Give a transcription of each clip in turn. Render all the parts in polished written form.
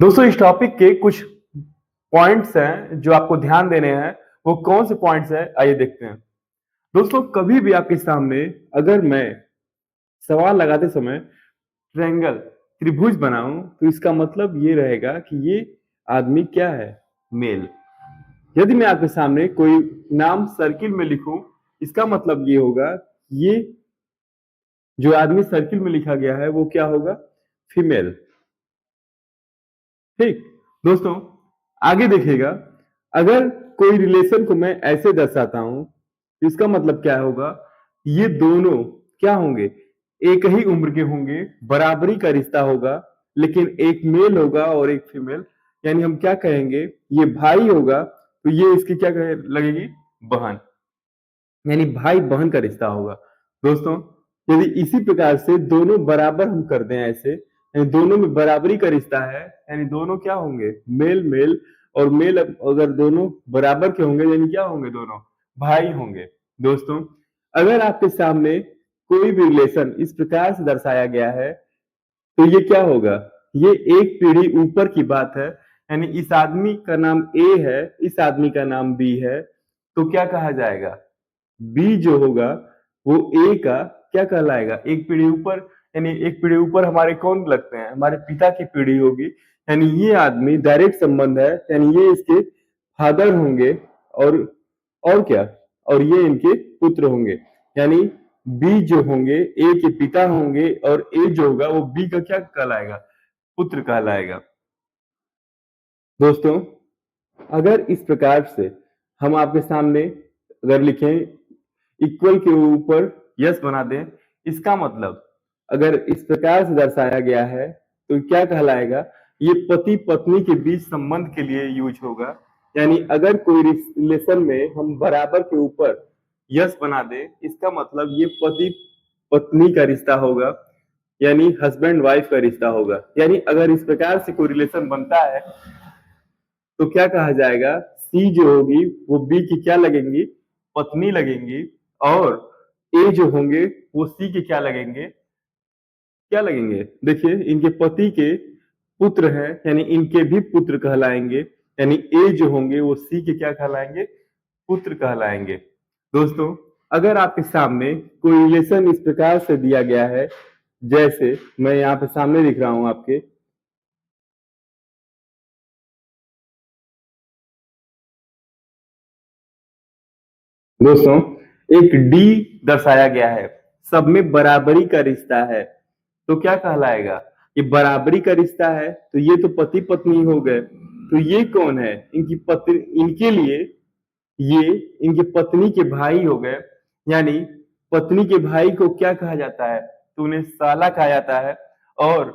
दोस्तों इस टॉपिक के कुछ पॉइंट्स हैं जो आपको ध्यान देने हैं। वो कौन से पॉइंट्स हैं आइए देखते हैं। दोस्तों कभी भी आपके सामने अगर मैं सवाल लगाते समय ट्रायंगल त्रिभुज बनाऊं तो इसका मतलब ये रहेगा कि ये आदमी क्या है? मेल। यदि मैं आपके सामने कोई नाम सर्किल में लिखूं इसका मतलब ये होगा ये जो आदमी सर्किल में लिखा गया है वो क्या होगा? फीमेल। ठीक। दोस्तों आगे देखिएगा। अगर कोई रिलेशन को मैं ऐसे दर्शाता हूं तो इसका मतलब क्या होगा? ये दोनों क्या होंगे? एक ही उम्र के होंगे, बराबरी का रिश्ता होगा, लेकिन एक मेल होगा और एक फीमेल। यानी हम क्या कहेंगे? ये भाई होगा तो ये इसकी क्या लगेगी? बहन। यानी भाई बहन का रिश्ता होगा। दोस्तों यदि इसी प्रकार से दोनों बराबर हम कर दें ऐसे, यानी दोनों में बराबरी का रिश्ता है, यानी दोनों क्या होंगे? Mail mail. और मेल अगर दोनों बराबर के होंगे यानी क्या होंगे? दोनों भाई होंगे। दोस्तों अगर आपके सामने कोई भी रिलेशन इस प्रकार से दर्शाया गया है तो ये क्या होगा? ये एक पीढ़ी ऊपर की बात है। यानी इस आदमी का नाम ए है, इस आदमी का नाम बी है, तो क्या कहा जाएगा? बी जो होगा वो ए का क्या कहलाएगा? एक पीढ़ी ऊपर। यानी एक पीढ़ी ऊपर हमारे कौन लगते हैं? हमारे पिता की पीढ़ी होगी। यानी ये आदमी डायरेक्ट संबंध है, यानी ये इसके फादर होंगे। और क्या? और ये इनके पुत्र होंगे। यानी बी जो होंगे ए के पिता होंगे और ए जो होगा वो बी का क्या कहलाएगा? पुत्र कहलाएगा। दोस्तों अगर इस प्रकार से हम आपके सामने अगर लिखें इक्वल के ऊपर यस बना दें, इसका मतलब अगर इस प्रकार से दर्शाया गया है तो क्या कहलाएगा? ये पति पत्नी के बीच संबंध के लिए यूज होगा। यानी अगर कोई रिलेशन में हम बराबर के ऊपर यस बना दें इसका मतलब ये पति पत्नी का रिश्ता होगा, यानी हस्बैंड वाइफ का रिश्ता होगा। यानी अगर इस प्रकार से कोई रिलेशन बनता है तो क्या कहा जाएगा? सी जो होगी वो बी की क्या लगेंगी? पत्नी लगेंगी। और ए जो होंगे वो सी के क्या लगेंगे? क्या लगेंगे? देखिए इनके पति के पुत्र हैं, यानी इनके भी पुत्र कहलाएंगे। यानी ए जो होंगे वो सी के क्या कहलाएंगे? पुत्र कहलाएंगे। दोस्तों अगर आपके सामने कोई रिलेशन इस प्रकार से दिया गया है, जैसे मैं यहाँ पे सामने लिख रहा हूं आपके। दोस्तों एक डी दर्शाया गया है, सब में बराबरी का रिश्ता है, तो क्या कहलाएगा? ये बराबरी का रिश्ता है तो ये तो पति पत्नी हो गए। तो ये कौन है? इनकी पत्नी, इनके लिए ये इनके पत्नी के भाई हो गए। यानी पत्नी के भाई को क्या कहा जाता है? तो उन्हें साला कहा जाता है। और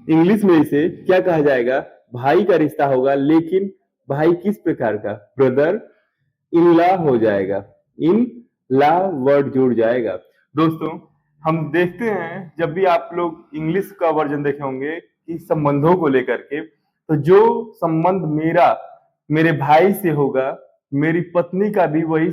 इंग्लिश में इसे क्या कहा जाएगा? भाई का रिश्ता होगा, लेकिन भाई किस प्रकार का? ब्रदर इन लॉ हो जाएगा। इन लॉ वर्ड जुड़ जाएगा। दोस्तों हम देखते हैं जब भी आप लोग इंग्लिश का वर्जन देखे होंगे कि संबंधों को लेकर के, तो जो संबंध मेरा मेरे भाई से होगा, मेरी पत्नी का भी वही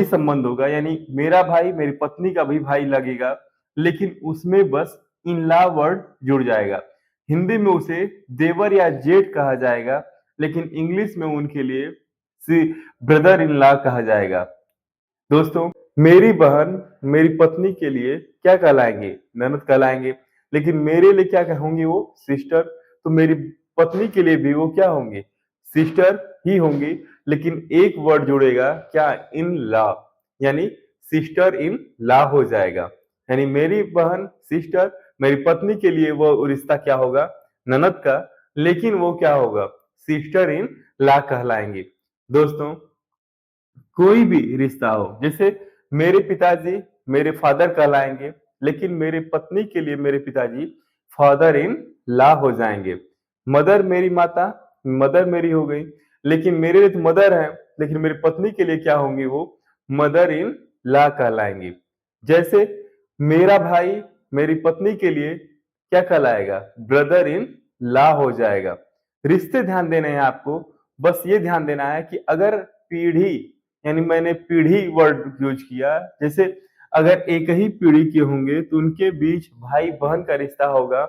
संबंध होगा। यानी मेरा भाई मेरी पत्नी का भी भाई लगेगा, लेकिन उसमें बस इन लॉ वर्ड जुड़ जाएगा। हिंदी में उसे देवर या जेठ कहा जाएगा, लेकिन इंग्लिश में उनके लिए ब्रदर इन लॉ कहा जाएगा। दोस्तों मेरी बहन मेरी पत्नी के लिए क्या कहलाएंगे? ननद कहलाएंगे। लेकिन मेरे लिए क्या होंगी? वो सिस्टर। तो मेरी पत्नी के लिए भी वो क्या होंगी? सिस्टर ही होंगी। लेकिन एक वर्ड जुड़ेगा क्या? In law. यानी सिस्टर इन लॉ हो जाएगा। यानी मेरी बहन सिस्टर, मेरी पत्नी के लिए वो रिश्ता क्या होगा? ननद का। लेकिन वो क्या होगा? सिस्टर इन लॉ कहलाएंगे। दोस्तों कोई भी रिश्ता हो, जैसे मेरे पिताजी मेरे फादर कहलाएंगे, लेकिन मेरे पत्नी के लिए मेरे पिताजी फादर इन लॉ हो जाएंगे। मदर मेरी माता मदर मेरी हो गई, लेकिन मेरे लिए तो मदर है, लेकिन मेरी पत्नी के लिए क्या होंगी? वो मदर इन लॉ कहलाएंगी। जैसे मेरा भाई मेरी पत्नी के लिए क्या कहलाएगा? ब्रदर इन लॉ हो जाएगा। रिश्ते ध्यान देने हैं आपको। बस ये ध्यान देना है कि अगर पीढ़ी, यानी मैंने पीढ़ी वर्ड यूज किया, जैसे अगर एक ही पीढ़ी के होंगे तो उनके बीच भाई बहन का रिश्ता होगा,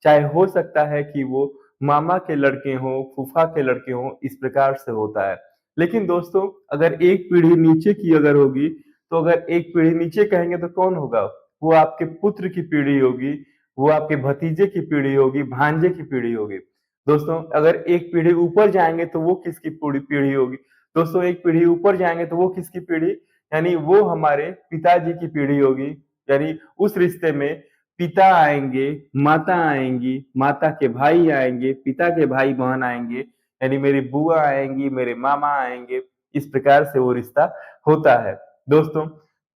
चाहे हो सकता है कि वो मामा के लड़के हों, फूफा के लड़के हों, इस प्रकार से होता है। लेकिन दोस्तों अगर एक पीढ़ी नीचे की अगर होगी, तो अगर एक पीढ़ी नीचे कहेंगे तो कौन होगा? वो आपके पुत्र की पीढ़ी होगी, वो आपके भतीजे की पीढ़ी होगी, भांजे की पीढ़ी होगी। दोस्तों अगर एक पीढ़ी ऊपर जाएँगे तो वो किसकी पूरी पीढ़ी होगी? दोस्तों एक पीढ़ी ऊपर जाएँगे तो वो किसकी पीढ़ी? यानी वो हमारे पिताजी की पीढ़ी होगी। यानी उस रिश्ते में पिता आएँगे, माता आएँगी, माता के भाई आएँगे, पिता के भाई-बहन आएँगे, यानी मेरी बुआ आएँगी, मेरे मामा आएँगे, इस प्रकार से वो रिश्ता होता है। दोस्तों,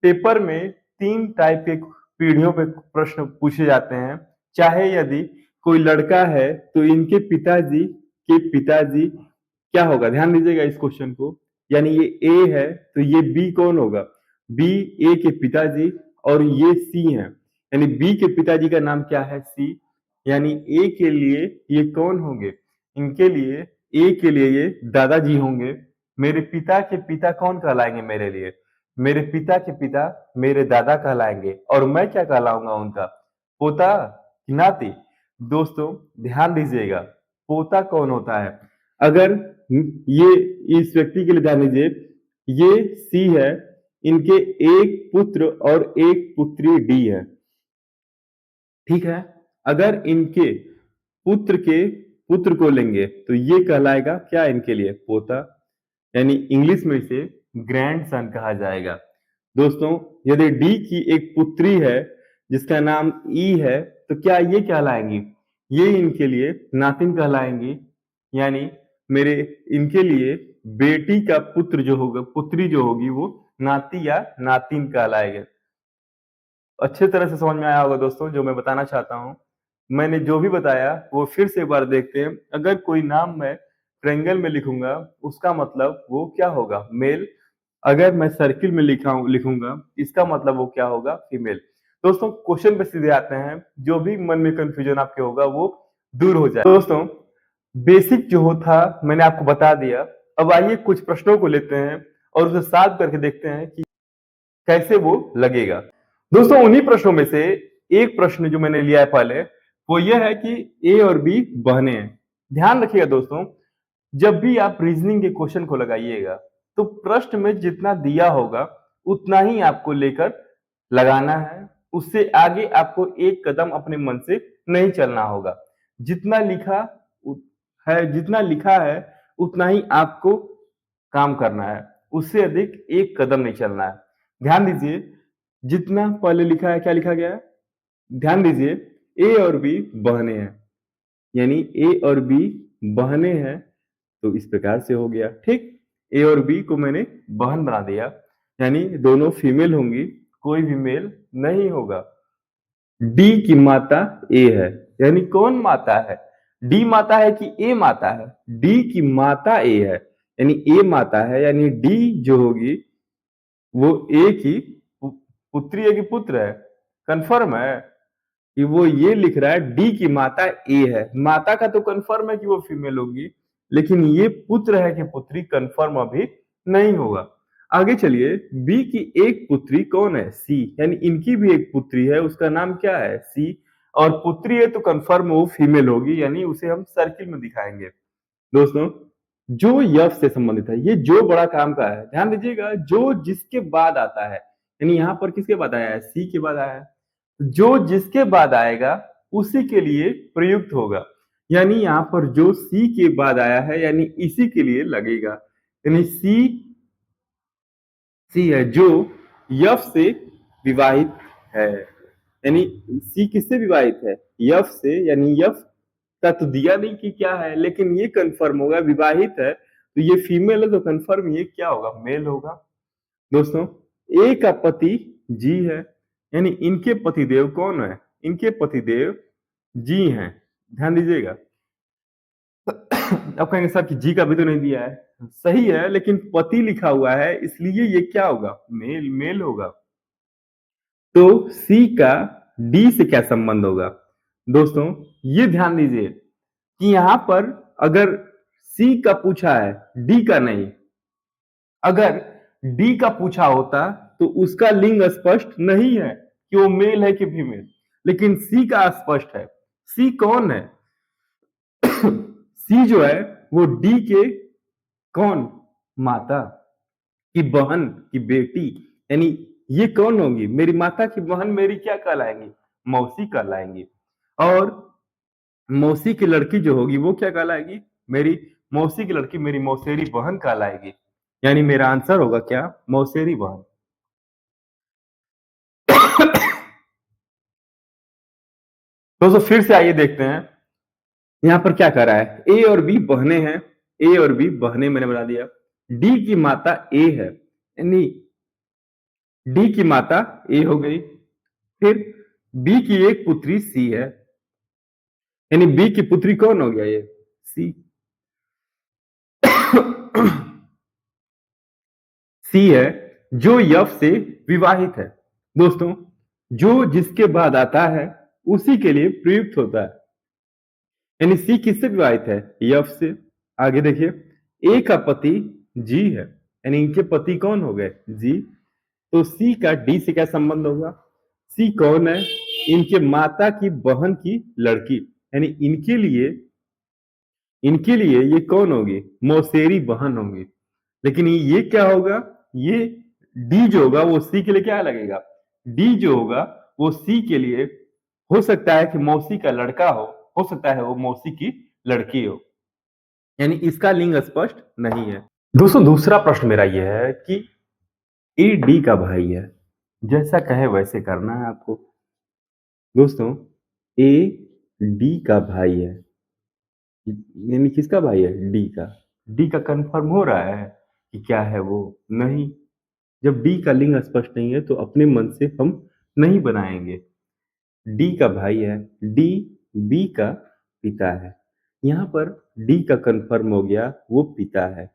पेपर में 3 टाइप के पीढ़ियों पे प्रश्न पूछे जाते हैं। चाहे यदि कोई लड़का है, तो इनके पिताजी के पिताजी क्या होगा? ध्यान दीजिएगा इस क्वेश्चन को। यानी ये ए है, तो ये बी कौन होगा? बी ए के पिताजी और ये सी हैं। यानी बी के पिताजी का नाम क्या है? सी। यानी ए के लिए ये कौन होंगे? इनके लिए ए के लिए ये दादाजी होंगे। मेरे पिता के पिता कौन कहलाएँगे मेरे लिए? मेरे पिता के पिता मेरे दादा कहलाएँगे और मैं क्या कहलाऊँगा उनका? पोता कि नाती? दोस्तों ध्यान दीजिएगा, पोता कौन होता है? अगर ये इस व्यक्ति के लिए ध्यान दीजिए, ये सी है, इनके एक पुत्र और एक पुत्री डी है। ठीक है? अगर इनके पुत्र के पुत्र को लेंगे तो ये कहलाएगा क्या इनके लिए? पोता। यानी इंग्लिश में इसे ग्रैंडसन कहा जाएगा। दोस्तों यदि डी की एक पुत्री है जिसका नाम ई है, तो क्या ये कहलाएंगी? ये इनके लिए नातिन कहलाएंगी। यानी मेरे इनके लिए बेटी का पुत्र जो होगा, पुत्री जो होगी वो नाती या नातिन कहलाएगा। अच्छे तरह से समझ में आया होगा दोस्तों जो मैं बताना चाहता हूँ। मैंने जो भी बताया वो फिर से एक बार देखते हैं। अगर कोई नाम मैं ट्रायंगल में लिखूँगा उसका मतलब वो क्या होगा? मेल। अगर मैं सर्किल में लिखूँगा इसका मतलब वो क्या होगा? फीमेल। दोस्तों क्वेश्चन पे सीधे आते हैं। जो भी मन में कन्फ्यूजन आपके होगा वो दूर हो जाए। दोस्तों बेसिक जो था मैंने आपको बता दिया। अब आइए कुछ प्रश्नों को लेते हैं और उसे सॉल्व करके देखते हैं कि कैसे वो लगेगा। दोस्तों उन्हीं प्रश्नों में से एक प्रश्न जो मैंने लिया है पहले, वो ये है कि ए और बी बहने हैं। ध्यान रखिएगा दोस्तों, जब भी आप रीजनिंग के क्वेश्चन को लगाइएगा, तो प्रश्न में जितना दिया होगा, उतना ही आपको लेकर लगाना है। उससे आगे आपको एक कदम अपने मन से नहीं चलना होगा। जितना लिखा जितना लिखा है, उतना ही आपको काम करना है। उससे अधिक एक कदम नहीं चलना है। ध्यान दीजिए, जितना पहले लिखा है, क्या लिखा गया है? ध्यान दीजिए, ए और बी बहने हैं। यानी ए और बी बहने हैं, तो इस प्रकार से हो गया। ठीक, ए और बी को मैंने बहन बना दिया, यानी दोनों फीमेल होंगी, कोई भी मेल नहीं होगा। डी की माता ए है, यानी कौन माता है? डी माता है कि ए माता है? डी की माता ए है, यानी ए माता है, यानी डी जो होगी वो ए की पुत्री है कि पुत्र है? कंफर्म है कि वो ये लिख रहा है डी की माता ए है। माता का तो कंफर्म है कि वो फीमेल होगी, लेकिन ये पुत्र है कि पुत्री कंफर्म अभी नहीं होगा। आगे चलिए, बी की एक पुत्री कौन है? सी। यानी इनकी भी एक पुत्री है, उसका नाम क्या है? सी। और पुत्री है तो कंफर्म वो फीमेल होगी, यानी उसे हम सर्किल में दिखाएंगे। दोस्तों जो यफ से संबंधित है, ये जो बड़ा काम का है। ध्यान दीजिएगा, जो जिसके बाद आता है, यानी यहाँ पर किसके बाद आया है? सी के बाद आया है। जो जिसके बाद आएगा उसी के लिए प्रयुक्त होगा। यानी यहाँ पर जो सी के बाद आया है, यानी इसी के लिए लगेगा। यानी सी है जो यफ से विवाहित है। यानी सी किससे विवाहित है? यफ से। यानी यफ का तो दिया नहीं कि क्या है, लेकिन ये कंफर्म होगा विवाहित है, तो ये फीमेल है तो कंफर्म ये क्या होगा? मेल होगा। दोस्तों ए का पति जी है, यानी इनके पतिदेव कौन है? इनके पतिदेव जी हैं। ध्यान दीजिएगा। अब कहेंगे सर कि जी का भी तो नहीं दिया है। सही है, लेकिन पति लिखा हुआ है, इसलिए ये क्या होगा? मेल मेल होगा। तो सी का डी से क्या संबंध होगा? दोस्तों ये ध्यान दीजिए कि यहां पर अगर सी का पूछा है, डी का नहीं। अगर डी का पूछा होता तो उसका लिंग स्पष्ट नहीं है कि वो मेल है कि फीमेल, लेकिन सी का स्पष्ट है। सी कौन है? सी जो है वो डी के कौन? माता की बहन की बेटी, यानी ये कौन होंगी? मेरी माता की बहन मेरी क्या कहलाएंगी? मौसी कहलाएंगी। और मौसी की लड़की जो होगी वो क्या कहलाएगी? मेरी मौसी की लड़की मेरी मौसेरी बहन कहलाएगी। यानी मेरा आंसर होगा क्या? मौसेरी बहन। दोस्तों फिर से आइए देखते हैं यहाँ पर क्या कर रहा है। ए और बी बहने हैं, ए और बी बहने मैंने बना दिया। डी की माता ए है, यानी डी की माता ए हो गई। फिर बी की एक पुत्री सी है, यानी बी की पुत्री कौन हो गया? ये सी। सी है जो यफ से विवाहित है। दोस्तों जो जिसके बाद आता है उसी के लिए प्रयुक्त होता है, यानी सी किससे विवाहित है? यफ से। आगे देखिए ए का पति जी है, यानी इनके पति कौन हो गए? जी। तो सी का डी से क्या संबंध होगा? सी कौन है? इनके माता की बहन की लड़की, यानी इनके लिए ये कौन होगी? मौसेरी बहन होंगी। लेकिन ये क्या होगा? ये डी जो होगा वो सी के लिए क्या लगेगा? डी जो होगा वो सी के लिए हो सकता है कि मौसी का लड़का हो सकता है वो मौसी की लड़की हो, यानी इसका लिंग स्पष्ट नहीं है। दोस्तों दूसरा प्रश्न मेरा यह है कि ए डी का भाई है, जैसा कहे वैसे करना है आपको। दोस्तों ए डी का भाई है, यानी किसका भाई है? डी का। डी का कंफर्म हो रहा है कि क्या है वो? नहीं। जब डी का लिंग स्पष्ट नहीं है तो अपने मन से हम नहीं बनाएंगे। डी का भाई है, डी बी का पिता है। यहाँ पर डी का कंफर्म हो गया, वो पिता है।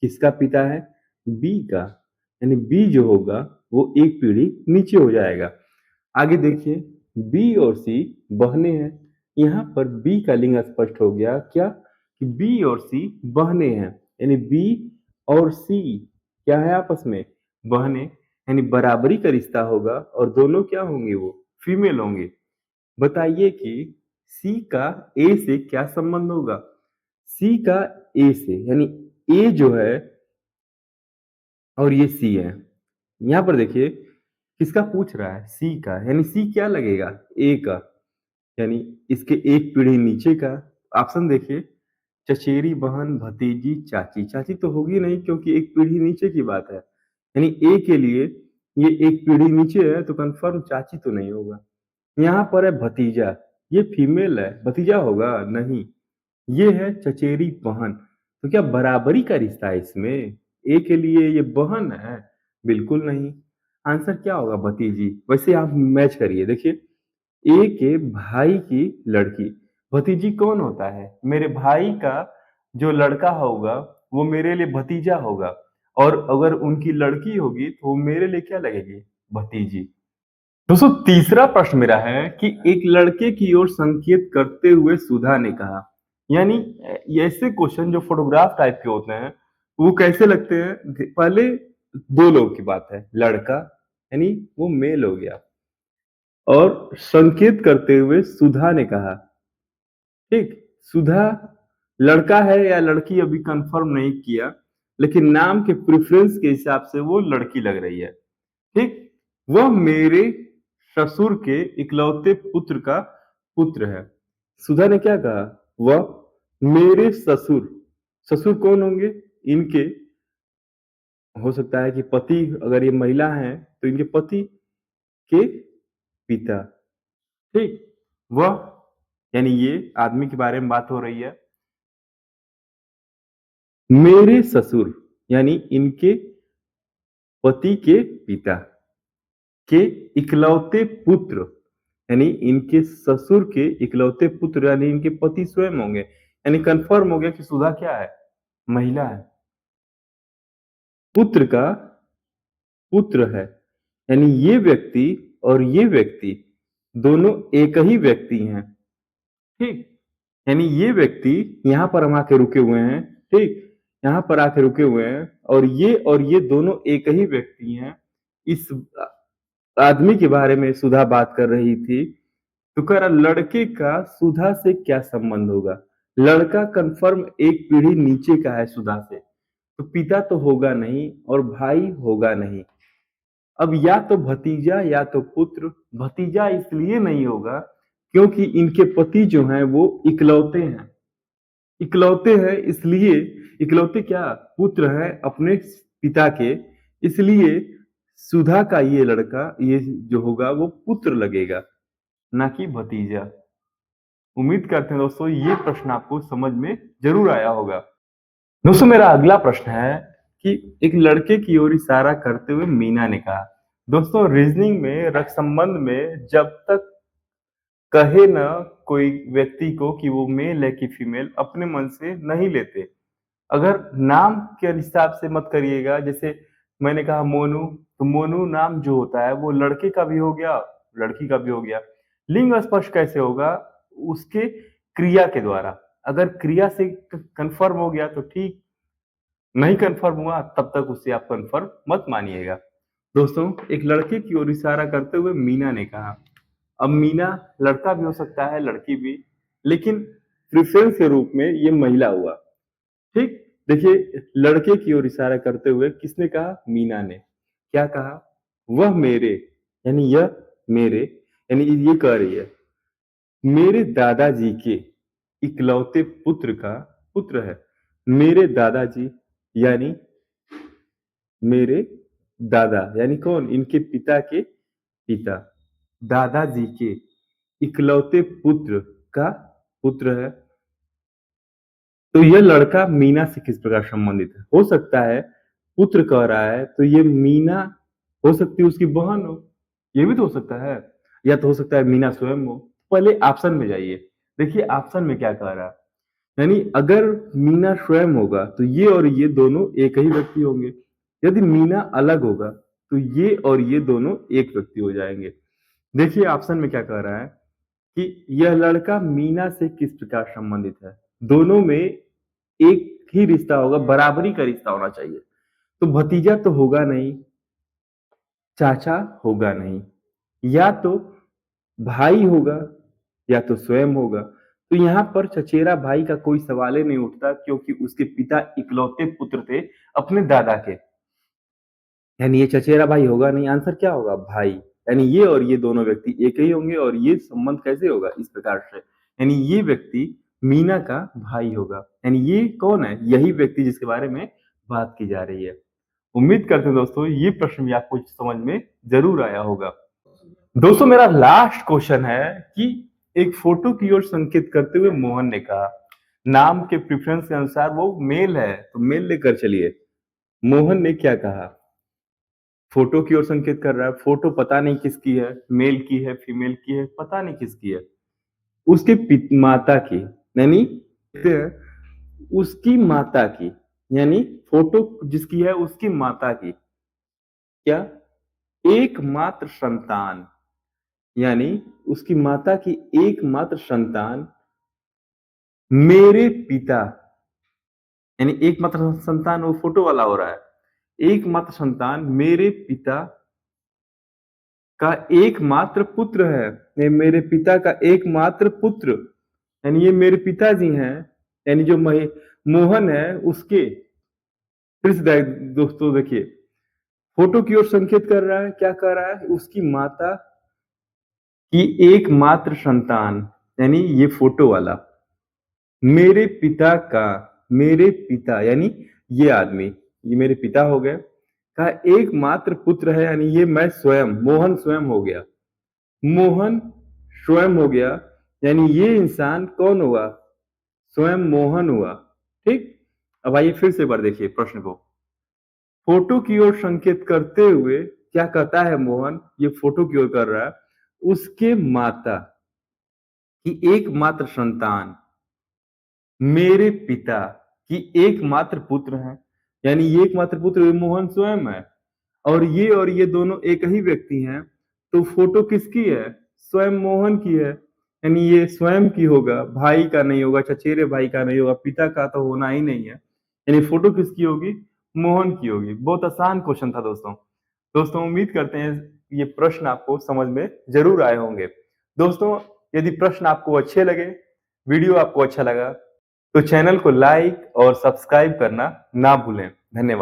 किसका पिता है? बी का। यानी बी जो होगा वो एक पीढ़ी नीचे हो जाएगा। आगे देखिए बी और सी बहने हैं। यहाँ पर बी का लिंग स्पष्ट हो गया क्या? कि बी और सी बहने हैं, यानी बी और सी क्या है आपस में? बहने, यानी बराबरी का रिश्ता होगा और दोनों क्या होंगे? वो फीमेल होंगे। बताइए कि सी का ए से क्या संबंध होगा? सी का ए से, यानी ए जो है और ये सी है। यहाँ पर देखिए किसका पूछ रहा है? सी का, यानी सी क्या लगेगा? ए का, यानी इसके एक पीढ़ी नीचे का। ऑप्शन देखिए चचेरी बहन, भतीजी, चाची। चाची तो होगी नहीं क्योंकि एक पीढ़ी नीचे की बात है, यानी ए के लिए ये एक पीढ़ी नीचे है तो कंफर्म चाची तो नहीं होगा। यहाँ पर है भतीजा, ये फीमेल है, भतीजा होगा? नहीं। ये है चचेरी बहन, तो क्या बराबरी का रिश्ता है इसमें? ए के लिए ये बहन है? बिल्कुल नहीं। आंसर क्या होगा? भतीजी। वैसे आप मैच करिए, देखिए ए के भाई की लड़की, भतीजी कौन होता है? मेरे भाई का जो लड़का होगा वो मेरे लिए भतीजा होगा, और अगर उनकी लड़की होगी तो वो मेरे लिए क्या लगेगी? भतीजी। दोस्तों तीसरा प्रश्न मेरा है कि एक लड़के की ओर संकेत करते हुए सुधा ने कहा, यानी ये ऐसे क्वेश्चन जो फोटोग्राफ टाइप के होते हैं वो कैसे लगते हैं? पहले दो लोग की बात है, लड़का यानी वो मेल हो गया, और संकेत करते हुए सुधा ने कहा। ठीक, सुधा लड़का है या लड़की अभी कंफर्म नहीं किया, लेकिन नाम के प्रेफरेंस के हिसाब से वो लड़की लग रही है। ठीक, वह मेरे ससुर के इकलौते पुत्र का पुत्र है। सुधा ने क्या कहा? वह मेरे ससुर, ससुर कौन होंगे? इनके, हो सकता है कि पति, अगर ये महिला है तो इनके पति के पिता। ठीक, वह, यानी ये आदमी के बारे में बात हो रही है। मेरे ससुर यानी इनके पति के पिता के इकलौते पुत्र, यानी इनके ससुर के इकलौते पुत्र, यानी इनके पति स्वयं होंगे। यानी कंफर्म हो गया कि सुधा क्या है? महिला है। पुत्र का पुत्र है, यानी ये व्यक्ति और ये व्यक्ति दोनों एक ही व्यक्ति हैं। ठीक, यानी ये व्यक्ति यहाँ पर हम आके रुके हुए हैं। ठीक, यहाँ पर आके रुके हुए हैं और ये दोनों एक ही व्यक्ति हैं। इस आदमी के बारे में सुधा बात कर रही थी, तो कह रहा लड़के का सुधा से क्या संबंध होगा? लड़का कंफर्म एक पीढ़ी नीचे का है सुधा से, तो पिता तो होगा नहीं और भाई होगा नहीं। अब या तो भतीजा या तो पुत्र। भतीजा इसलिए नहीं होगा क्योंकि इनके पति जो हैं वो इकलौते हैं। इकलौते हैं इसलिए इकलौते क्या पुत्र हैं अपने पिता के, इसलिए सुधा का ये लड़का ये जो होगा वो पुत्र लगेगा, ना कि भतीजा। उम्मीद करते हैं दोस्तों ये प्रश्न आपको समझ में जरूर आया होगा। दोस्तों मेरा अगला प्रश्न है कि एक लड़के की ओर इशारा करते हुए मीना ने कहा। दोस्तों रीजनिंग में रक्त संबंध में जब तक कहे ना कोई व्यक्ति को कि वो मेल है कि फीमेल अपने मन से नहीं लेते। अगर नाम के हिसाब से मत करिएगा, जैसे मैंने कहा मोनू, तो मोनू नाम जो होता है वो लड़के का भी हो गया, लड़की का भी हो गया। लिंग स्पष्ट कैसे होगा? उसके क्रिया के द्वारा। अगर क्रिया से कंफर्म हो गया तो ठीक, नहीं कंफर्म हुआ तब तक उसे आप कंफर्म मत मानिएगा। दोस्तों एक लड़के की ओर इशारा करते हुए मीना ने कहा। अब मीना लड़का भी हो सकता है लड़की भी, लेकिन प्रेफरेंस के रूप में ये महिला हुआ। ठीक, देखिए लड़के की ओर इशारा करते हुए किसने कहा? मीना ने। क्या कहा? वह मेरे, यानी यह मेरे, यानी ये कह रही है मेरे दादाजी के इकलौते पुत्र का पुत्र है। मेरे दादाजी यानी मेरे दादा, यानी कौन? इनके पिता के पिता। दादाजी के इकलौते पुत्र का पुत्र है। तो यह लड़का मीना से किस प्रकार संबंधित है? हो सकता है पुत्र कह रहा है तो ये मीना हो सकती है उसकी बहन हो, ये भी तो हो सकता है, या तो हो सकता है मीना स्वयं हो। पहले ऑप्शन में जाइए, देखिए ऑप्शन में क्या कह रहा है। यानी अगर मीना स्वयं होगा तो ये और ये दोनों एक ही व्यक्ति होंगे। यदि मीना अलग होगा तो ये और ये दोनों एक व्यक्ति हो जाएंगे। देखिए ऑप्शन में क्या कह रहा है कि यह लड़का मीना से किस प्रकार संबंधित है। दोनों में एक ही रिश्ता होगा, बराबरी का रिश्ता होना चाहिए। तो भतीजा तो होगा नहीं, चाचा होगा नहीं, या तो भाई होगा या तो स्वयं होगा। तो यहाँ पर चचेरा भाई का कोई सवाल ही नहीं उठता क्योंकि उसके पिता इकलौते पुत्र थे अपने दादा के। यानी ये चचेरा भाई होगा नहीं, आंसर क्या होगा? भाई। यानी ये और ये दोनों व्यक्ति एक ही होंगे और ये संबंध कैसे होगा? इस प्रकार से। यानी ये व्यक्ति मीना का भाई होगा। यानी ये कौन है? यही व्यक्ति जिसके बारे में बात की जा रही है। उम्मीद करते हैं दोस्तों ये प्रश्न भी आपको समझ में जरूर आया होगा। दोस्तों मेरा लास्ट क्वेश्चन है कि एक फोटो की ओर संकेत करते हुए मोहन ने कहा नाम के प्रेफरेंस के अनुसार वो मेल है तो मेल लेकर चलिए। मोहन ने क्या कहा? फोटो की ओर संकेत कर रहा है। फोटो पता नहीं किसकी है, मेल की है फीमेल की है, पता नहीं किसकी है। उसके माता की, यानी उसकी माता की, यानी फोटो जिसकी है उसकी माता की क्या एकमात्र संतान, यानी उसकी माता की एकमात्र संतान मेरे पिता, यानी एकमात्र संतान वो फोटो वाला हो रहा है। एकमात्र संतान मेरे पिता का एकमात्र पुत्र है। ये मेरे पिता का एकमात्र पुत्र, यानी ये मेरे पिताजी हैं, यानी जो मोहन है उसके। फिर से दोस्तों देखिए फोटो की ओर संकेत कर रहा है, क्या कर रहा है? उसकी माता की एकमात्र संतान, यानी ये फोटो वाला मेरे पिता का, मेरे पिता यानी ये आदमी, ये मेरे पिता हो गए का एकमात्र पुत्र है, यानी ये मैं स्वयं मोहन स्वयं हो गया। मोहन स्वयं हो गया, यानी ये इंसान कौन हुआ? स्वयं मोहन हुआ। ठीक, अब आइए फिर से एक बार देखिए प्रश्न को। फोटो की ओर संकेत करते हुए क्या कहता है मोहन? ये फोटो की ओर कर रहा है। उसके माता की एकमात्र संतान मेरे पिता की एकमात्र पुत्र है, यानी ये एकमात्र पुत्र मोहन स्वयं है और ये दोनों एक ही व्यक्ति हैं। तो फोटो किसकी है? स्वयं मोहन की है, यानी ये स्वयं की होगा, भाई का नहीं होगा, चचेरे भाई का नहीं होगा, पिता का तो होना ही नहीं है। यानी फोटो किसकी होगी? मोहन की होगी। बहुत आसान क्वेश्चन था दोस्तों। दोस्तों उम्मीद करते हैं ये प्रश्न आपको समझ में जरूर आए होंगे। दोस्तों यदि प्रश्न आपको अच्छे लगे, वीडियो आपको अच्छा लगा, तो चैनल को लाइक और सब्सक्राइब करना ना भूलें। धन्यवाद।